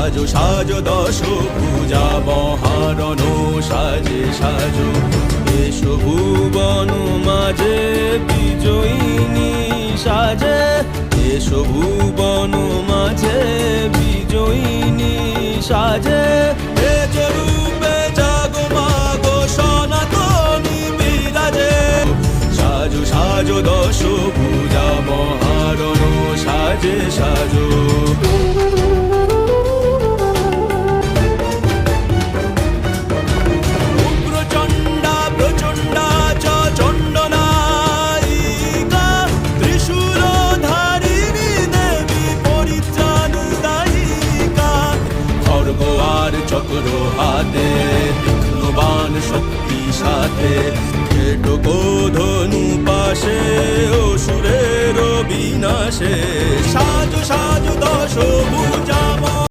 সাজো সাজো দশ পূজা মহারণ সাজে সাজো এসো ভুবন মাঝে বিজয়িনী সাজে এসো ভুবন মাঝে বিজয়িনী সাজে এ রূপে জাগো মাগো সনাতনী বিরাজে সাজো সাজো দশ পূজা মহারণ সাজে সাজো চক্র হাতে তীক্ষ্ণবান শক্তি সাথে কেটকো ধনু পাশে অসুরের বিনাশে সাজো সাজো দশ ভুজা।